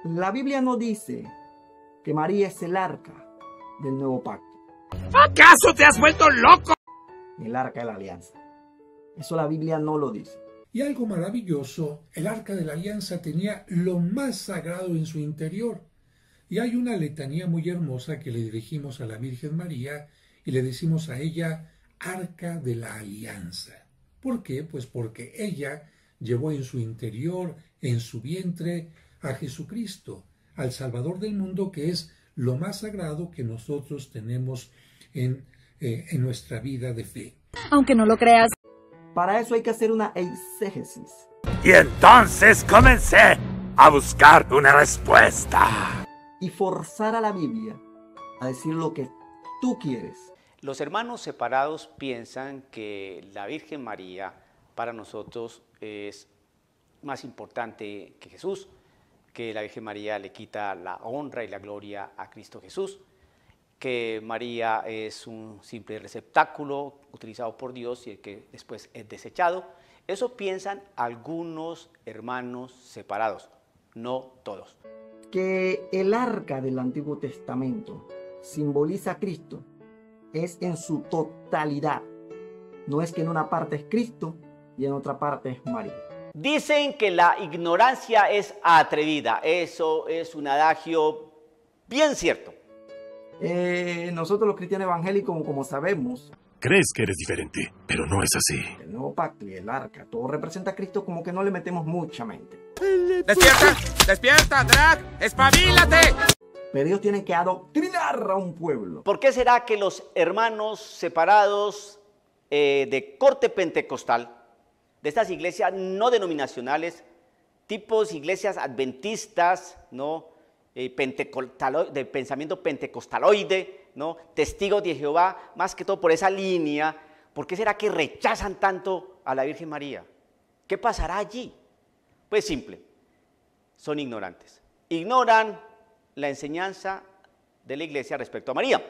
La Biblia no dice que María es el arca del nuevo pacto. ¿Acaso te has vuelto loco? El arca de la alianza. Eso la Biblia no lo dice. Y algo maravilloso, el arca de la alianza tenía lo más sagrado en su interior. Y hay una letanía muy hermosa que le dirigimos a la Virgen María y le decimos a ella, arca de la alianza. ¿Por qué? Pues porque ella llevó en su interior, en su vientre, a Jesucristo, al Salvador del mundo, que es lo más sagrado que nosotros tenemos en nuestra vida de fe. Aunque no lo creas. Para eso hay que hacer una exégesis. Y entonces comencé a buscar una respuesta. Y forzar a la Biblia a decir lo que tú quieres. Los hermanos separados piensan que la Virgen María para nosotros es más importante que Jesús, que la Virgen María le quita la honra y la gloria a Cristo Jesús, que María es un simple receptáculo utilizado por Dios y el que después es desechado. Eso piensan algunos hermanos separados, no todos. Que el arca del Antiguo Testamento simboliza a Cristo es en su totalidad. No es que en una parte es Cristo y en otra parte es María. Dicen que la ignorancia es atrevida. Eso es un adagio bien cierto. Nosotros los cristianos evangélicos, como sabemos, Crees que eres diferente, pero no es así. el nuevo pacto y el arca, todo representa a Cristo, como que no le metemos mucha mente. ¡Despierta! ¡Despierta, Drac! ¡Espabilate! Pero ellos tienen que adoctrinar a un pueblo. ¿Por qué será que los hermanos separados de corte pentecostal, de estas iglesias no denominacionales, tipos iglesias adventistas, ¿no? De pensamiento pentecostaloide, ¿no? Testigos de Jehová, más que todo por esa línea, ¿por qué será que rechazan tanto a la Virgen María? ¿Qué pasará allí? Pues simple, son ignorantes. Ignoran la enseñanza de la iglesia respecto a María.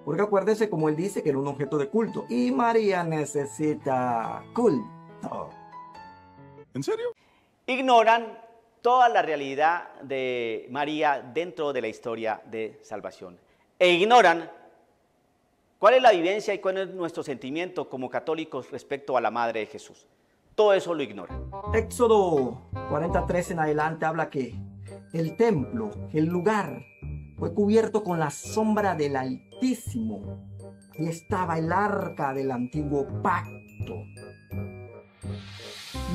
Porque acuérdese, como él dice, que era un objeto de culto. Y María necesita culto. ¿En serio? Ignoran toda la realidad de María dentro de la historia de salvación. E ignoran cuál es la vivencia y cuál es nuestro sentimiento como católicos respecto a la Madre de Jesús. Todo eso lo ignoran. Éxodo 43 en adelante habla que el templo, el lugar, fue cubierto con la sombra del Altísimo. Y estaba el arca del antiguo pacto.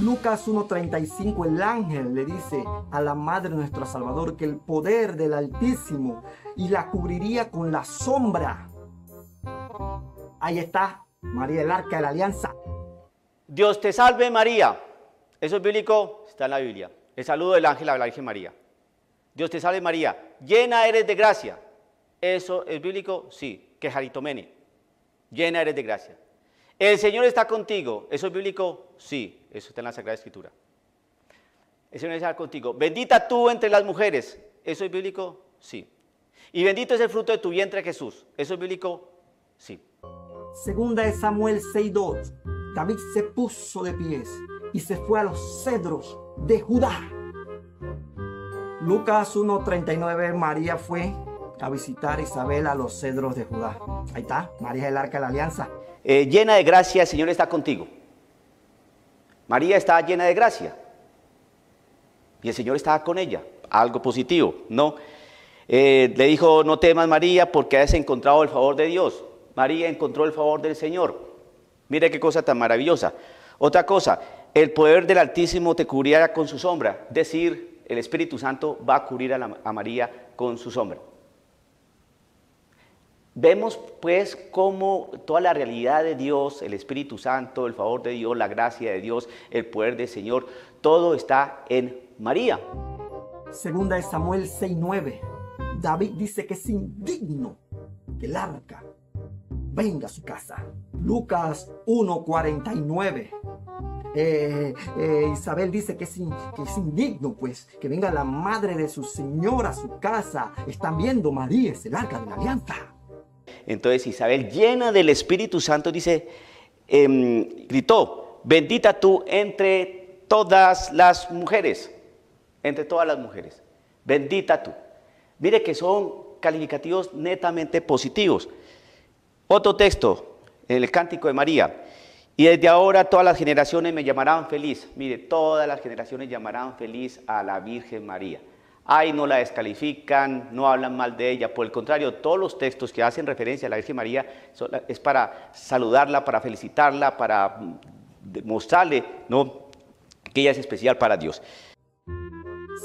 Lucas 1:35, el ángel le dice a la Madre de nuestro Salvador que el poder del Altísimo y la cubriría con la sombra. Ahí está, María, el arca de la alianza. Dios te salve María. Eso es bíblico, está en la Biblia. El saludo del ángel a la Virgen María. Dios te salve María, llena eres de gracia. ¿Eso es bíblico? Sí, que jaritomene. Llena eres de gracia. El Señor está contigo. ¿Eso es bíblico? Sí, eso está en la Sagrada Escritura. El Señor está contigo. Bendita tú entre las mujeres. ¿Eso es bíblico? Sí. Y bendito es el fruto de tu vientre, Jesús. ¿Eso es bíblico? Sí. Segunda de Samuel 6:2. David se puso de pies y se fue a los cedros de Judá. Lucas 1:39, María fue a visitar a Isabel a los cedros de Judá. Ahí está, María es el arca de la alianza. Llena de gracia, el Señor está contigo. María está llena de gracia. Y el Señor estaba con ella. Algo positivo, ¿no? Le dijo, no temas María, porque has encontrado el favor de Dios. María encontró el favor del Señor. Mire qué cosa tan maravillosa. Otra cosa, el poder del Altísimo te cubrirá con su sombra. Es decir, el Espíritu Santo va a cubrir a María con su sombra. Vemos pues cómo toda la realidad de Dios, el Espíritu Santo, el favor de Dios, la gracia de Dios, el poder del Señor, todo está en María. Segunda de Samuel 6:9. David dice que es indigno que el arca venga a su casa. Lucas 1:49. Isabel dice que es indigno, pues, que venga la madre de su Señor a su casa. Están viendo, María es el arca de la alianza. Entonces Isabel, llena del Espíritu Santo, dice, gritó, bendita tú entre todas las mujeres, entre todas las mujeres. bendita tú. Mire que son calificativos netamente positivos. Otro texto, el Cántico de María. Y desde ahora todas las generaciones me llamarán feliz. Mire, todas las generaciones llamarán feliz a la Virgen María. Ay, no la descalifican, no hablan mal de ella. Por el contrario, todos los textos que hacen referencia a la Virgen María es para saludarla, para felicitarla, para mostrarle, ¿no?, que ella es especial para Dios.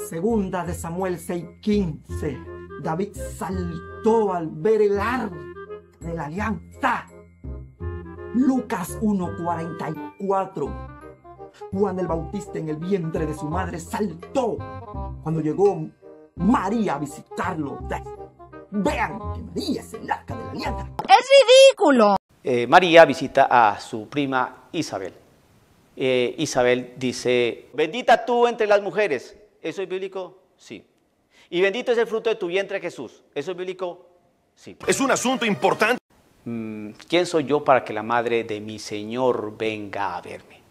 Segunda de Samuel 6:15. David saltó al ver el arca de la alianza. Lucas 1:44. Juan el Bautista en el vientre de su madre saltó cuando llegó María a visitarlo. Vean que María es el arca de la alianza. ¡Es ridículo! María visita a su prima Isabel. Isabel dice, bendita tú entre las mujeres. ¿Eso es bíblico? Sí. Y bendito es el fruto de tu vientre, Jesús. ¿Eso es bíblico? Sí. Es un asunto importante. ¿Quién soy yo para que la madre de mi Señor venga a verme?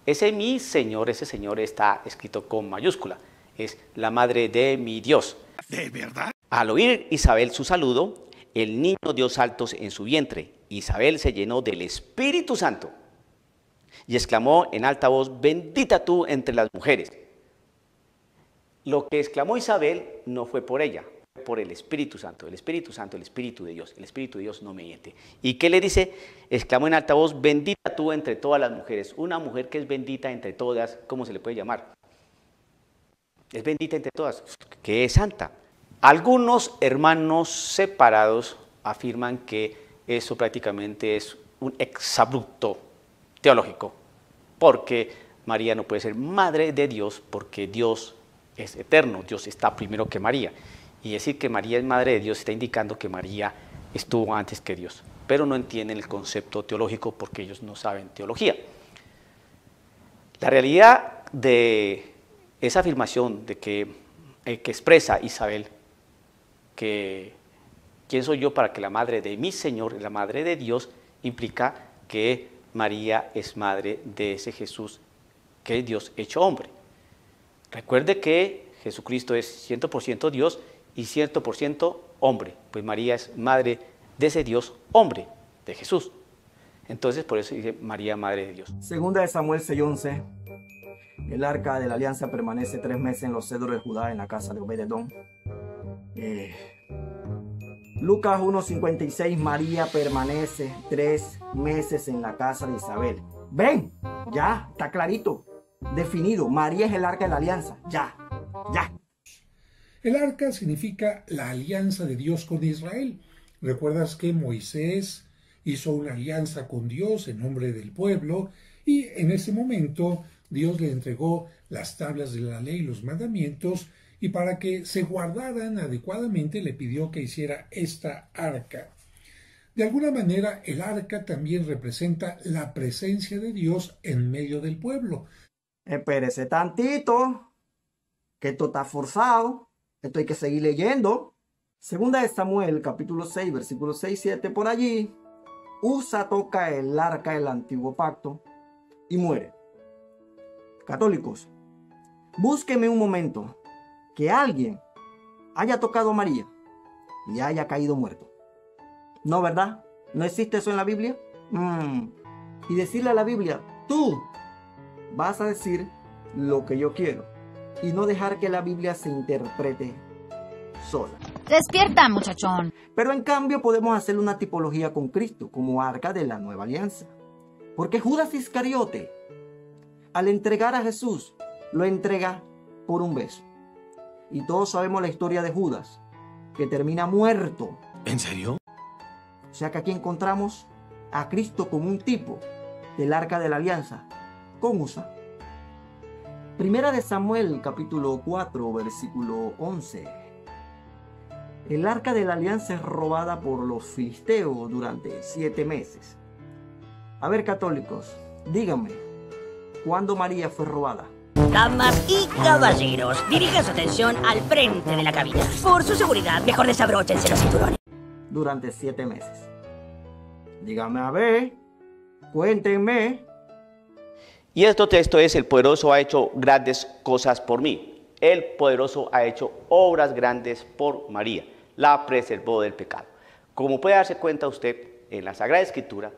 Ese mi Señor, ese Señor está escrito con mayúscula. Es la madre de mi Dios. ¿De verdad? Al oír Isabel su saludo, el niño dio saltos en su vientre. Isabel se llenó del Espíritu Santo y exclamó en alta voz, bendita tú entre las mujeres. Lo que exclamó Isabel no fue por ella, fue por el Espíritu Santo, el Espíritu Santo, el Espíritu de Dios. El Espíritu de Dios no me miente. ¿Y qué le dice? Exclamó en alta voz, bendita tú entre todas las mujeres. Una mujer que es bendita entre todas, ¿cómo se le puede llamar? Es bendita entre todas, que es santa. Algunos hermanos separados afirman que eso prácticamente es un exabrupto teológico, porque María no puede ser madre de Dios, porque Dios es eterno, Dios está primero que María. Y decir que María es madre de Dios está indicando que María estuvo antes que Dios, pero no entienden el concepto teológico porque ellos no saben teología. La realidad de esa afirmación de que expresa Isabel, que ¿quién soy yo para que la madre de mi Señor, la madre de Dios, implica que María es madre de ese Jesús que es Dios hecho hombre? Recuerde que Jesucristo es 100% Dios y 100% hombre, pues María es madre de ese Dios hombre, de Jesús. Entonces por eso dice María, madre de Dios. Segunda de Samuel 6:11. El arca de la alianza permanece 3 meses en los cedros de Judá, en la casa de Obed-Edom. Lucas 1:56. María permanece 3 meses en la casa de Isabel. Ven, ya, está clarito, definido. María es el arca de la alianza, ya. El arca significa la alianza de Dios con Israel. ¿Recuerdas que Moisés hizo una alianza con Dios en nombre del pueblo? Y en ese momento Dios le entregó las tablas de la ley y los mandamientos, y para que se guardaran adecuadamente le pidió que hiciera esta arca. De alguna manera, el arca también representa la presencia de Dios en medio del pueblo. Espérese tantito, que esto está forzado, esto hay que seguir leyendo. Segunda de Samuel, capítulo 6, versículos 6-7, por allí, Usa toca el arca del antiguo pacto y muere. Católicos, búsquenme un momento que alguien haya tocado a María y haya caído muerto. No, ¿verdad? ¿No existe eso en la Biblia? Y decirle a la Biblia, tú vas a decir lo que yo quiero, y no dejar que la Biblia se interprete sola. Despierta, muchachón. Pero en cambio podemos hacer una tipología con Cristo como arca de la nueva alianza. Porque Judas Iscariote, al entregar a Jesús, lo entrega por un beso. Y todos sabemos la historia de Judas, que termina muerto. ¿En serio? O sea que aquí encontramos a Cristo como un tipo del arca de la alianza con Usa. Primera de Samuel, capítulo 4, versículo 11. El arca de la alianza es robada por los filisteos durante 7 meses. A ver, católicos, díganme, ¿cuándo María fue robada? Damas y caballeros, dirijan su atención al frente de la cabina. Por su seguridad, mejor desabróchense los cinturones. Durante 7 meses. Díganme, a ver, cuéntenme. Y este texto es: el poderoso ha hecho grandes cosas por mí. El poderoso ha hecho obras grandes por María, la preservó del pecado. Como puede darse cuenta usted, en la Sagrada Escritura,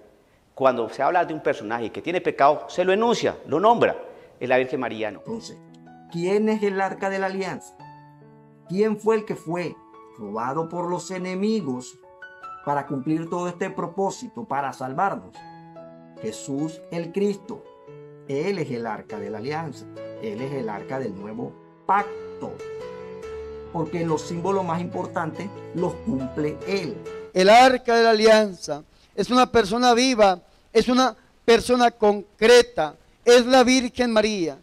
cuando se habla de un personaje que tiene pecado, se lo enuncia, lo nombra. Es la Virgen María, no. Entonces, ¿quién es el arca de la alianza? ¿Quién fue el que fue robado por los enemigos para cumplir todo este propósito, para salvarnos? Jesús el Cristo. Él es el arca de la alianza. Él es el arca del nuevo pacto. Porque los símbolos más importantes los cumple Él. El arca de la alianza es una persona viva, es una persona concreta, es la Virgen María.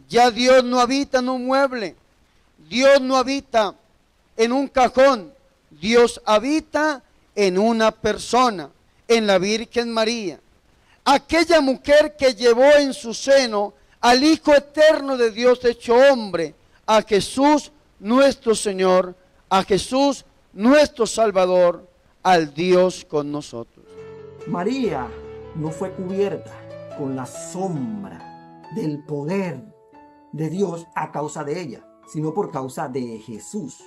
Ya Dios no habita en un mueble, Dios no habita en un cajón, Dios habita en una persona, en la Virgen María. Aquella mujer que llevó en su seno al Hijo eterno de Dios hecho hombre, a Jesús nuestro Señor, a Jesús nuestro Salvador, al Dios con nosotros. María no fue cubierta con la sombra del poder de Dios a causa de ella, sino por causa de Jesús.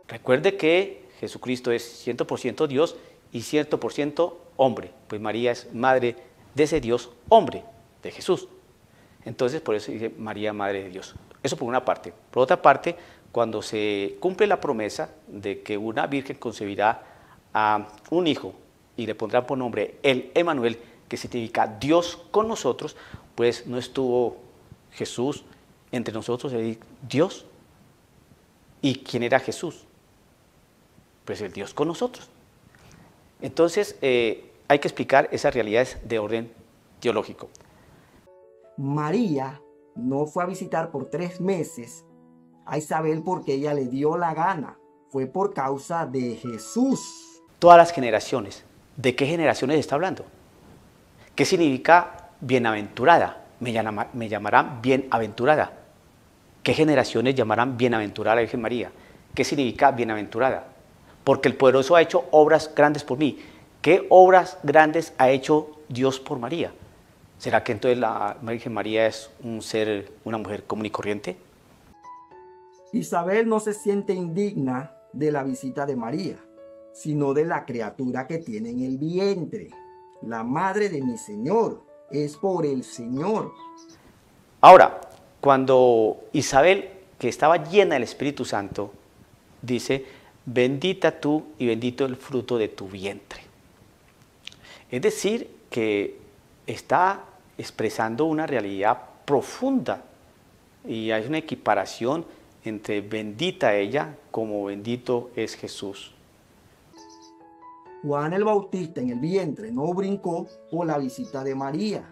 Recuerde que Jesucristo es 100% Dios y 100% hombre, pues María es madre de ese Dios hombre, de Jesús. Entonces por eso dice María, madre de Dios. Eso por una parte. Por otra parte, cuando se cumple la promesa de que una virgen concebirá a un hijo y le pondrán por nombre el Emmanuel, que significa Dios con nosotros, pues no estuvo Jesús entre nosotros, Dios. ¿Y quién era Jesús? Pues el Dios con nosotros. Entonces hay que explicar esas realidades de orden teológico. María no fue a visitar por 3 meses a Isabel porque ella le dio la gana. Fue por causa de Jesús. Todas las generaciones. ¿De qué generaciones está hablando? ¿Qué significa bienaventurada? Me llamarán bienaventurada. ¿Qué generaciones llamarán bienaventurada a la Virgen María? ¿Qué significa bienaventurada? Porque el poderoso ha hecho obras grandes por mí. ¿Qué obras grandes ha hecho Dios por María? ¿Será que entonces la Virgen María es un ser, una mujer común y corriente? Isabel no se siente indigna de la visita de María, sino de la criatura que tiene en el vientre. La madre de mi Señor es por el Señor. Ahora, cuando Isabel, que estaba llena del Espíritu Santo, dice, bendita tú y bendito el fruto de tu vientre. Es decir, que está expresando una realidad profunda y hay una equiparación entre bendita ella como bendito es Jesús. Juan el Bautista en el vientre no brincó por la visita de María,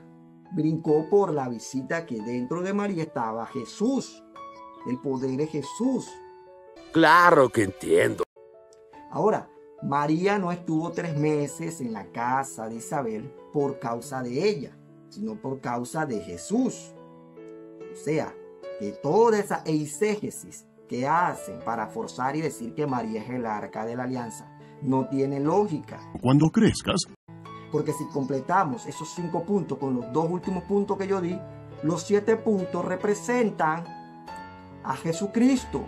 brincó por la visita que dentro de María estaba Jesús, el poder de Jesús. Claro que entiendo. Ahora, María no estuvo 3 meses en la casa de Isabel por causa de ella, sino por causa de Jesús. O sea, que toda esa eisegesis que hacen para forzar y decir que María es el arca de la alianza no tiene lógica. Cuando crezcas, Porque si completamos esos 5 puntos con los 2 últimos puntos que yo di, los 7 puntos representan a Jesucristo.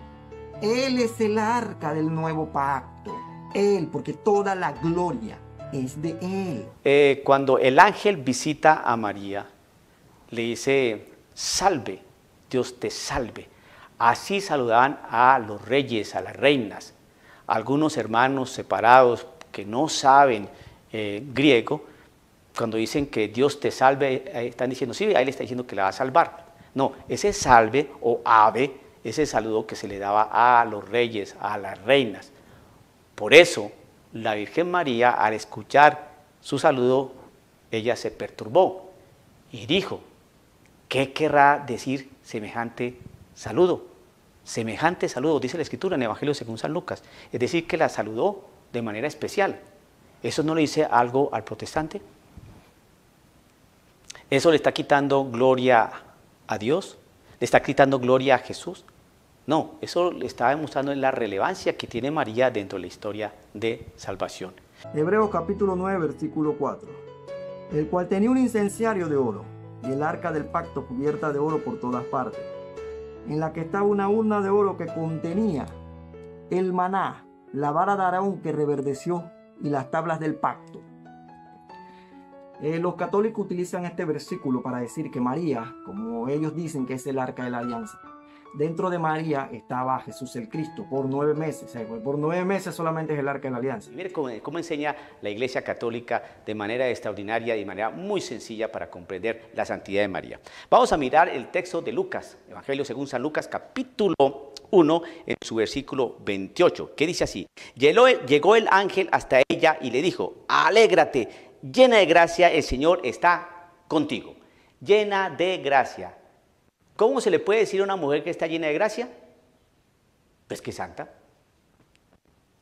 Él es el arca del nuevo pacto. Él, porque toda la gloria es de Él. Cuando el ángel visita a María, le dice, salve, Dios te salve. Así saludaban a los reyes, a las reinas. Algunos hermanos separados que no saben griego, cuando dicen que Dios te salve, están diciendo, sí, ahí le está diciendo que la va a salvar. No, ese salve o ave, ese saludo que se le daba a los reyes, a las reinas. Por eso, la Virgen María, al escuchar su saludo, ella se perturbó y dijo, ¿qué querrá decir semejante saludo? Semejante saludo, dice la Escritura en el Evangelio según San Lucas. Es decir, que la saludó de manera especial. ¿Eso no le dice algo al protestante? ¿Eso le está quitando gloria a Dios? ¿Le está quitando gloria a Jesús? No, eso le está demostrando la relevancia que tiene María dentro de la historia de salvación. Hebreos capítulo 9, versículo 4. El cual tenía un incenciario de oro y el arca del pacto cubierta de oro por todas partes. en la que estaba una urna de oro que contenía el maná, la vara de Aarón que reverdeció y las tablas del pacto. Los católicos utilizan este versículo para decir que María, como ellos dicen que es el arca de la alianza, dentro de María estaba Jesús el Cristo por 9 meses. Por 9 meses solamente es el arca de la alianza. Mire cómo enseña la Iglesia Católica de manera extraordinaria y de manera muy sencilla para comprender la santidad de María. Vamos a mirar el texto de Lucas, Evangelio según San Lucas, capítulo 1, en su versículo 28, que dice así: llegó el ángel hasta ella y le dijo: alégrate, llena de gracia, el Señor está contigo. Llena de gracia. ¿Cómo se le puede decir a una mujer que está llena de gracia? Pues que es santa.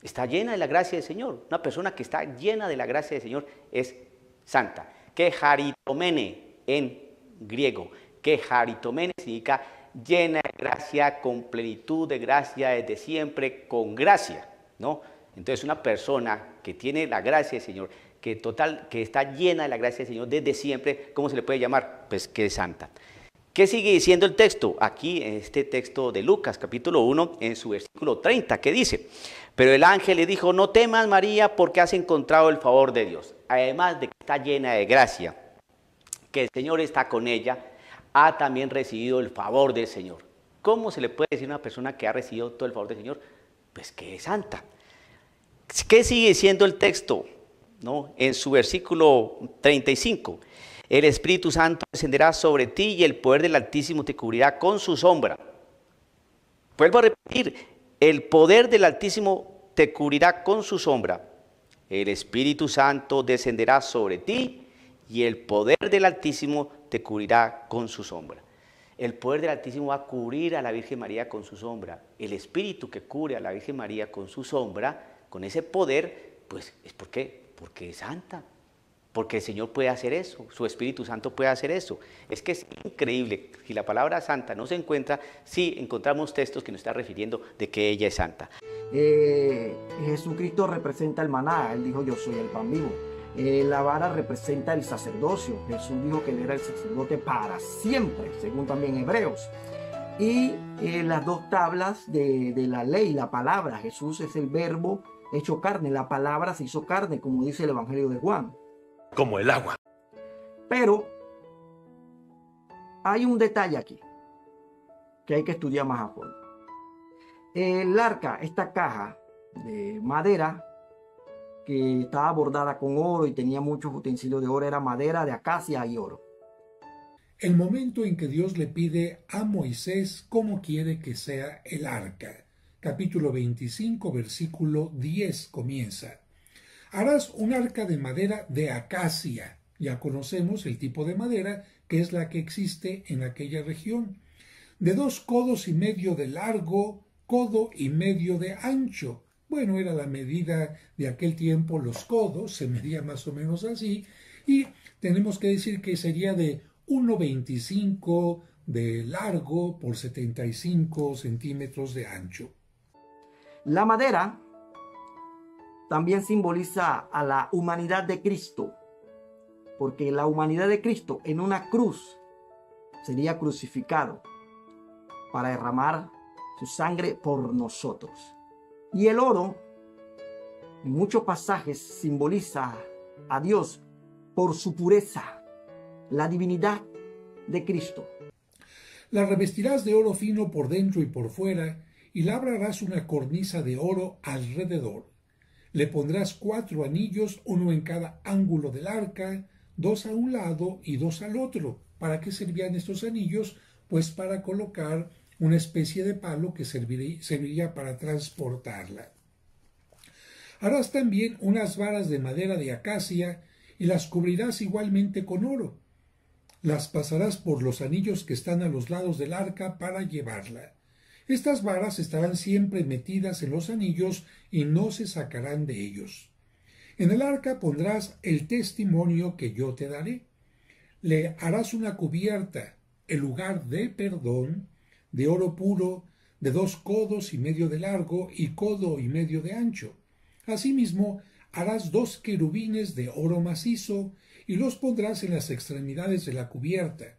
Está llena de la gracia del Señor. Una persona que está llena de la gracia del Señor es santa. Que haritomene en griego. Que haritomene significa llena de gracia, con plenitud de gracia, desde siempre, con gracia, ¿no? Entonces una persona que tiene la gracia del Señor, que está llena de la gracia del Señor desde siempre, ¿cómo se le puede llamar? Pues que es santa. ¿Qué sigue diciendo el texto? Aquí en este texto de Lucas, capítulo 1, en su versículo 30, ¿qué dice? Pero el ángel le dijo: no temas, María, porque has encontrado el favor de Dios. Además de que está llena de gracia, que el Señor está con ella, ha también recibido el favor del Señor. ¿Cómo se le puede decir a una persona que ha recibido todo el favor del Señor? Pues que es santa. ¿Qué sigue diciendo el texto? ¿No? En su versículo 35, el Espíritu Santo descenderá sobre ti y el poder del Altísimo te cubrirá con su sombra. Vuelvo a repetir, el poder del Altísimo te cubrirá con su sombra. El Espíritu Santo descenderá sobre ti y el poder del Altísimo te cubrirá con su sombra. El poder del Altísimo va a cubrir a la Virgen María con su sombra. El Espíritu que cubre a la Virgen María con su sombra, con ese poder, pues es porque es santa. Porque el Señor puede hacer eso, su Espíritu Santo puede hacer eso. Es que es increíble, si la palabra santa no se encuentra, sí encontramos textos que nos están refiriendo de que ella es santa. Jesucristo representa el maná, Él dijo: yo soy el pan vivo. La vara representa el sacerdocio, Jesús dijo que Él era el sacerdote para siempre, según también Hebreos. Y las 2 tablas de la ley, la palabra, Jesús es el verbo hecho carne, la palabra se hizo carne, como dice el Evangelio de Juan. Como el agua. Pero hay un detalle aquí que hay que estudiar más a fondo. El arca, esta caja de madera que estaba bordada con oro y tenía muchos utensilios de oro, era madera de acacia y oro. El momento en que Dios le pide a Moisés cómo quiere que sea el arca. Capítulo 25, versículo 10 comienza: harás un arca de madera de acacia. Ya conocemos el tipo de madera que es la que existe en aquella región. De 2 codos y medio de largo, codo y medio de ancho. Bueno, era la medida de aquel tiempo, los codos, se medía más o menos así. Y tenemos que decir que sería de 1,25 de largo por 75 centímetros de ancho. La madera también simboliza a la humanidad de Cristo, porque la humanidad de Cristo en una cruz sería crucificado para derramar su sangre por nosotros. Y el oro, en muchos pasajes, simboliza a Dios por su pureza, la divinidad de Cristo. La revestirás de oro fino por dentro y por fuera, y labrarás una cornisa de oro alrededor. Le pondrás 4 anillos, 1 en cada ángulo del arca, 2 a un lado y 2 al otro. ¿Para qué servían estos anillos? Pues para colocar una especie de palo que serviría para transportarla. Harás también unas varas de madera de acacia y las cubrirás igualmente con oro. Las pasarás por los anillos que están a los lados del arca para llevarla. Estas varas estarán siempre metidas en los anillos y no se sacarán de ellos. En el arca pondrás el testimonio que yo te daré. Le harás una cubierta, el lugar de perdón, de oro puro, de 2 codos y medio de largo y codo y medio de ancho. Asimismo, harás 2 querubines de oro macizo y los pondrás en las extremidades de la cubierta.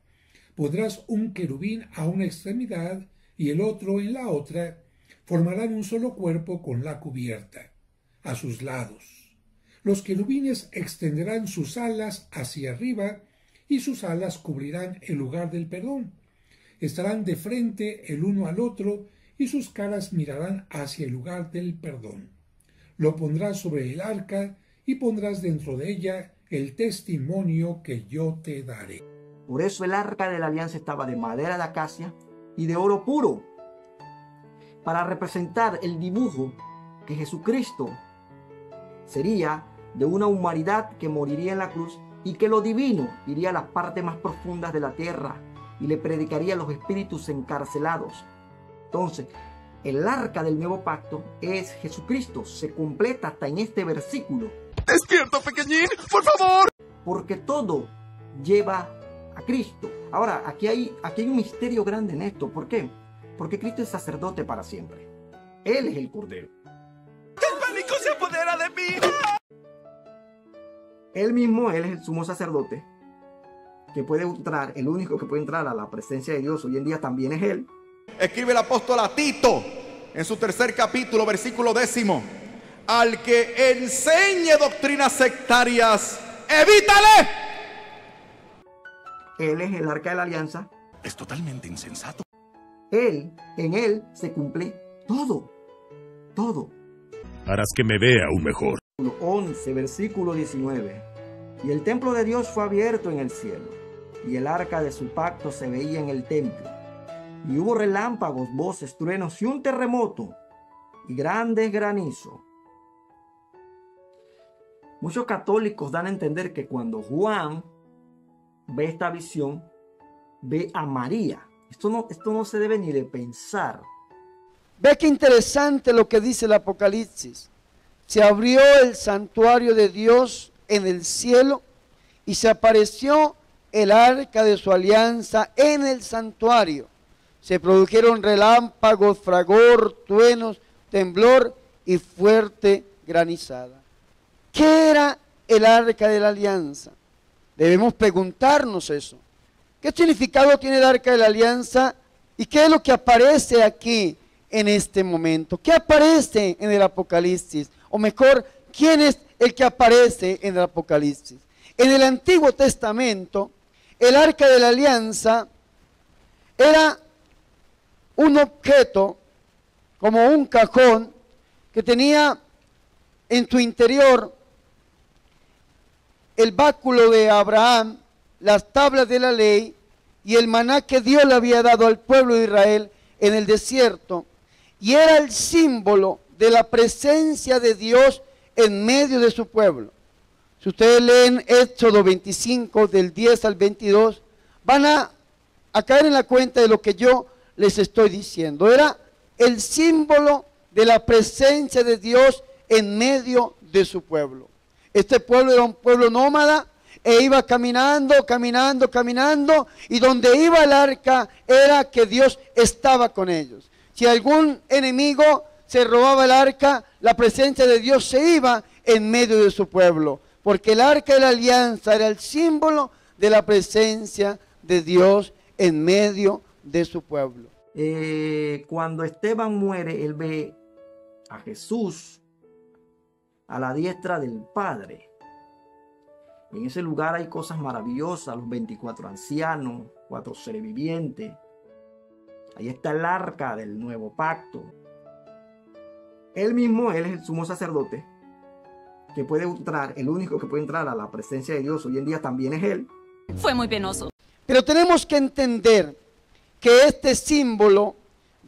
Pondrás un querubín a una extremidad y el otro en la otra, formarán un solo cuerpo con la cubierta, a sus lados. Los querubines extenderán sus alas hacia arriba y sus alas cubrirán el lugar del perdón. Estarán de frente el uno al otro y sus caras mirarán hacia el lugar del perdón. Lo pondrás sobre el arca y pondrás dentro de ella el testimonio que yo te daré. Por eso el arca de la alianza estaba de madera de acacia y de oro puro, para representar el dibujo que Jesucristo sería de una humanidad que moriría en la cruz y que lo divino iría a las partes más profundas de la tierra y le predicaría a los espíritus encarcelados. Entonces, el arca del nuevo pacto es Jesucristo. Se completa hasta en este versículo. ¡Despierta, pequeñín! ¡Por favor! Porque todo lleva a Cristo. Ahora, aquí hay un misterio grande en esto. ¿Por qué? Porque Cristo es sacerdote para siempre. Él es el Cordero. ¡El pánico se apodera de mí! Él mismo, Él es el sumo sacerdote que puede entrar, el único que puede entrar a la presencia de Dios hoy en día también es Él. Escribe el apóstol a Tito en su 3 capítulo, versículo 10: al que enseñe doctrinas sectarias, evítale. Él es el arca de la alianza. Es totalmente insensato. En Él se cumple todo, todo. Harás que me vea aún mejor. 11, versículo 19. Y el templo de Dios fue abierto en el cielo, y el arca de su pacto se veía en el templo. Y hubo relámpagos, voces, truenos y un terremoto, y grandes granizos. Muchos católicos dan a entender que cuando Juan ve esta visión, ve a María. Esto no se debe ni de pensar. Ve qué interesante lo que dice el Apocalipsis. Se abrió el santuario de Dios en el cielo y se apareció el arca de su alianza en el santuario. Se produjeron relámpagos, fragor, truenos, temblor y fuerte granizada. ¿Qué era el arca de la alianza? Debemos preguntarnos eso. ¿Qué significado tiene el arca de la alianza? ¿Y qué es lo que aparece aquí en este momento? ¿Qué aparece en el Apocalipsis? O mejor, ¿quién es el que aparece en el Apocalipsis? En el Antiguo Testamento, el arca de la alianza era un objeto como un cajón que tenía en su interior el báculo de Abraham, las tablas de la ley y el maná que Dios le había dado al pueblo de Israel en el desierto, y era el símbolo de la presencia de Dios en medio de su pueblo. Si ustedes leen Éxodo 25 del 10 al 22, van a caer en la cuenta de lo que yo les estoy diciendo. Era el símbolo de la presencia de Dios en medio de su pueblo. Este pueblo era un pueblo nómada e iba caminando, caminando, caminando, y donde iba el arca era que Dios estaba con ellos. Si algún enemigo se robaba el arca, la presencia de Dios se iba en medio de su pueblo, porque el arca de la alianza era el símbolo de la presencia de Dios en medio de su pueblo. Cuando Esteban muere, él ve a Jesús a la diestra del Padre. En ese lugar hay cosas maravillosas, los 24 ancianos, 4 seres vivientes. Ahí está el arca del nuevo pacto. Él mismo, Él es el sumo sacerdote que puede entrar, el único que puede entrar a la presencia de Dios hoy en día también es Él. Fue muy penoso. Pero tenemos que entender que este símbolo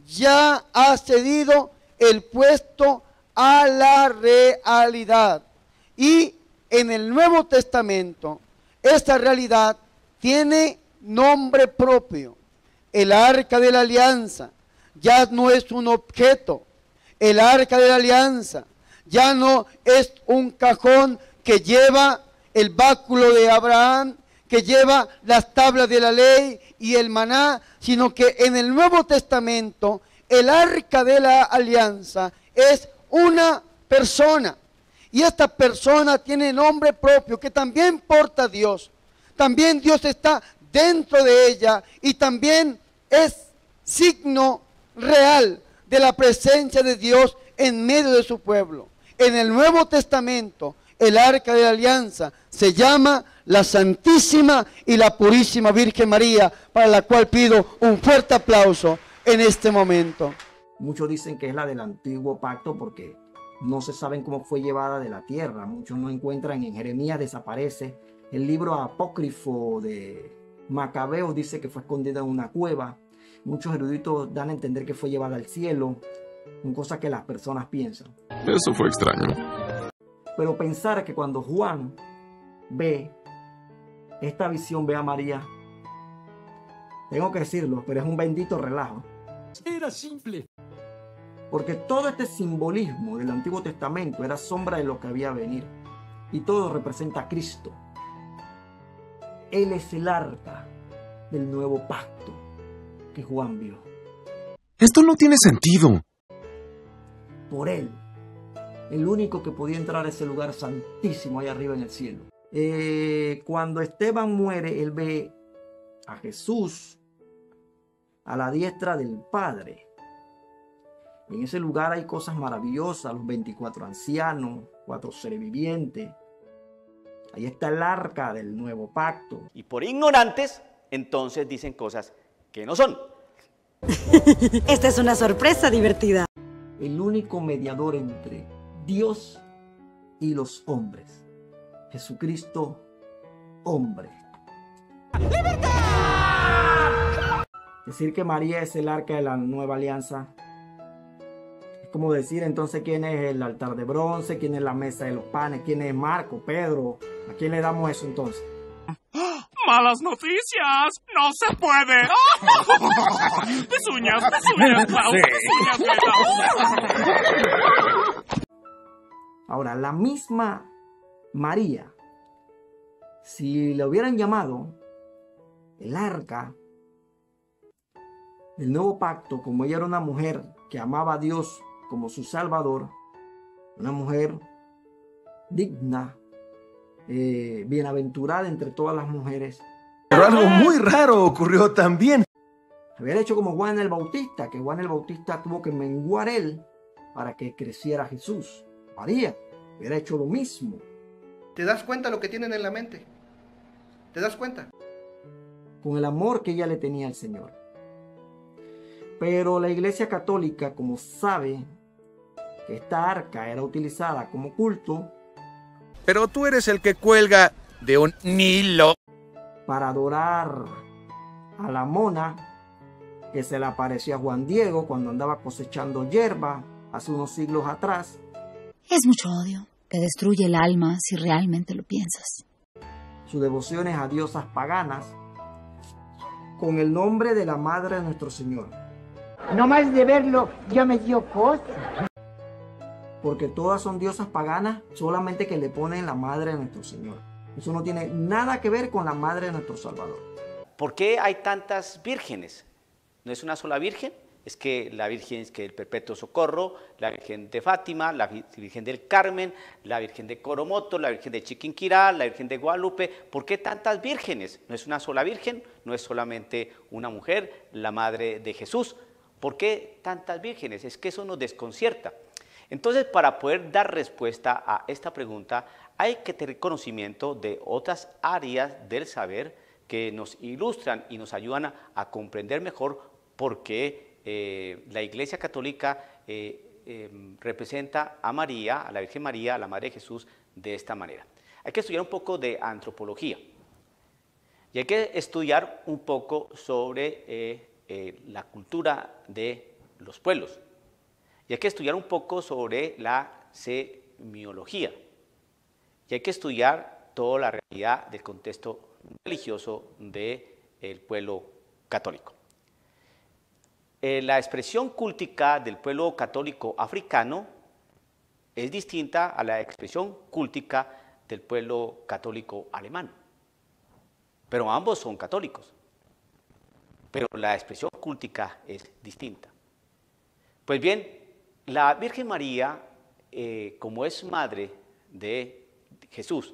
ya ha cedido el puesto a la realidad. Y en el Nuevo Testamento, esta realidad tiene nombre propio. El arca de la alianza ya no es un objeto. El arca de la alianza ya no es un cajón que lleva el báculo de Abraham, que lleva las tablas de la ley y el maná, sino que en el Nuevo Testamento el arca de la alianza es una persona. Y esta persona tiene nombre propio que también porta a Dios. También Dios está dentro de ella y también es signo real de la presencia de Dios en medio de su pueblo. En el Nuevo Testamento, el Arca de la Alianza se llama la Santísima y la Purísima Virgen María, para la cual pido un fuerte aplauso en este momento. Muchos dicen que es la del antiguo pacto porque no se saben cómo fue llevada de la tierra. Muchos no encuentran, en Jeremías desaparece. El libro apócrifo de Macabeos dice que fue escondida en una cueva. Muchos eruditos dan a entender que fue llevada al cielo. Son cosas que las personas piensan. Eso fue extraño. Pero pensar que cuando Juan ve esta visión, ve a María, tengo que decirlo, pero es un bendito relajo. Era simple. Porque todo este simbolismo del Antiguo Testamento era sombra de lo que había a venir. Y todo representa a Cristo. Él es el arca del nuevo pacto que Juan vio. Esto no tiene sentido. Por él, el único que podía entrar a ese lugar santísimo ahí arriba en el cielo. Cuando Esteban muere, él ve a Jesús a la diestra del Padre. En ese lugar hay cosas maravillosas, los 24 ancianos, 4 seres vivientes. Ahí está el arca del nuevo pacto. Y por ignorantes, entonces dicen cosas que no son. Esta es una sorpresa divertida. El único mediador entre Dios y los hombres. Jesucristo, hombre. ¡Libertad! Decir que María es el arca de la nueva alianza es como decir entonces quién es el altar de bronce, quién es la mesa de los panes, quién es Marco, Pedro. ¿A quién le damos eso entonces? ¡Malas noticias! ¡No se puede! ¡Pezuñas, Klaus! ¡Pezuñas, Ahora, la misma María, si le hubieran llamado el arca del nuevo pacto, como ella era una mujer que amaba a Dios como su Salvador, una mujer digna, bienaventurada entre todas las mujeres. Pero algo muy raro ocurrió también. Hubiera hecho como Juan el Bautista, que Juan el Bautista tuvo que menguar él para que creciera Jesús. María hubiera hecho lo mismo. ¿Te das cuenta lo que tienen en la mente? ¿Te das cuenta? Con el amor que ella le tenía al Señor. Pero la Iglesia Católica, como sabe que esta arca era utilizada como culto, Pero tú eres el que cuelga de un hilo para adorar a la mona que se le apareció a Juan Diego cuando andaba cosechando hierba hace unos siglos atrás. Es mucho odio que destruye el alma si realmente lo piensas. Sus devociones a diosas paganas con el nombre de la Madre de nuestro Señor. No más de verlo ya me dio cosa. Porque todas son diosas paganas, solamente que le ponen la Madre de nuestro Señor. Eso no tiene nada que ver con la Madre de nuestro Salvador. ¿Por qué hay tantas vírgenes? ¿No es una sola virgen? Es que la Virgen es que el Perpetuo Socorro, la Virgen de Fátima, la Virgen del Carmen, la Virgen de Coromoto, la Virgen de Chiquinquirá, la Virgen de Guadalupe. ¿Por qué tantas vírgenes? ¿No es una sola virgen? ¿No es solamente una mujer, la Madre de Jesús? ¿Por qué tantas vírgenes? Es que eso nos desconcierta. Entonces, para poder dar respuesta a esta pregunta, hay que tener conocimiento de otras áreas del saber que nos ilustran y nos ayudan a comprender mejor por qué la Iglesia Católica representa a María, a la Virgen María, a la Madre de Jesús, de esta manera. Hay que estudiar un poco de antropología y hay que estudiar un poco sobre la cultura de los pueblos. Y hay que estudiar un poco sobre la semiología. Y hay que estudiar toda la realidad del contexto religioso del pueblo católico. La expresión cúltica del pueblo católico africano es distinta a la expresión cúltica del pueblo católico alemán. Pero ambos son católicos. Pero la expresión cúltica es distinta. Pues bien, la Virgen María, como es madre de Jesús,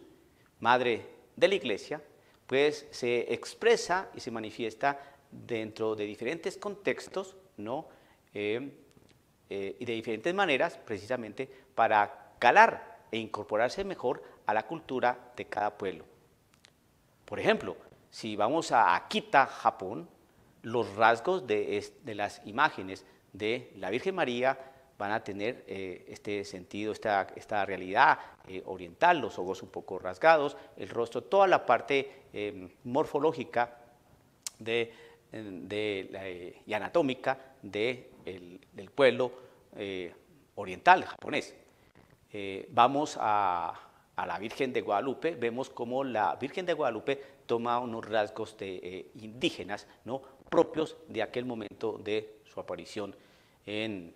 madre de la Iglesia, pues se expresa y se manifiesta dentro de diferentes contextos, ¿no? y de diferentes maneras, precisamente para calar e incorporarse mejor a la cultura de cada pueblo. Por ejemplo, si vamos a Akita, Japón, los rasgos de las imágenes de la Virgen María van a tener este sentido, esta realidad oriental, los ojos un poco rasgados, el rostro, toda la parte morfológica y anatómica del pueblo oriental japonés. Vamos a la Virgen de Guadalupe, vemos cómo la Virgen de Guadalupe toma unos rasgos indígenas, ¿no?, propios de aquel momento de su aparición en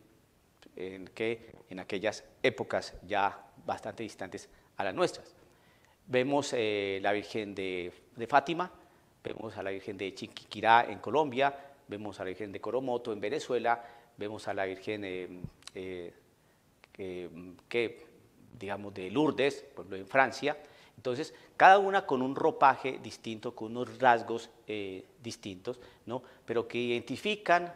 aquellas épocas ya bastante distantes a las nuestras. Vemos la Virgen de Fátima, vemos a la Virgen de Chiquinquirá en Colombia, vemos a la Virgen de Coromoto en Venezuela, vemos a la Virgen digamos de Lourdes, por ejemplo, en Francia. Entonces, cada una con un ropaje distinto, con unos rasgos distintos, ¿no?, pero que identifican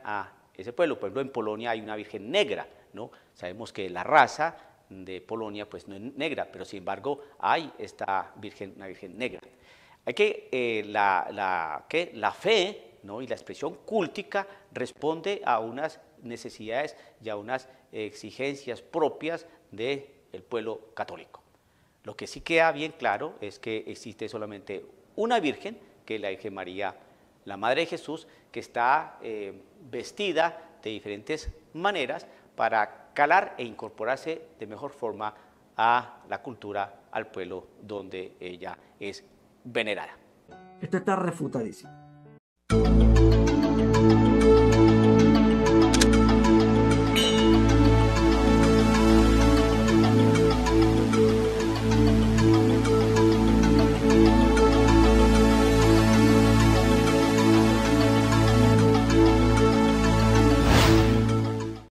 a ese pueblo. Por ejemplo, en Polonia hay una Virgen negra, ¿no? Sabemos que la raza de Polonia pues no es negra, pero sin embargo hay una Virgen negra. Hay que la fe, ¿no?, y la expresión cúltica responde a unas necesidades y a unas exigencias propias del pueblo católico. Lo que sí queda bien claro es que existe solamente una Virgen, que es la Virgen María, la Madre de Jesús, que está vestida de diferentes maneras para calar e incorporarse de mejor forma a la cultura, al pueblo donde ella es venerada. Esto está refutadísimo.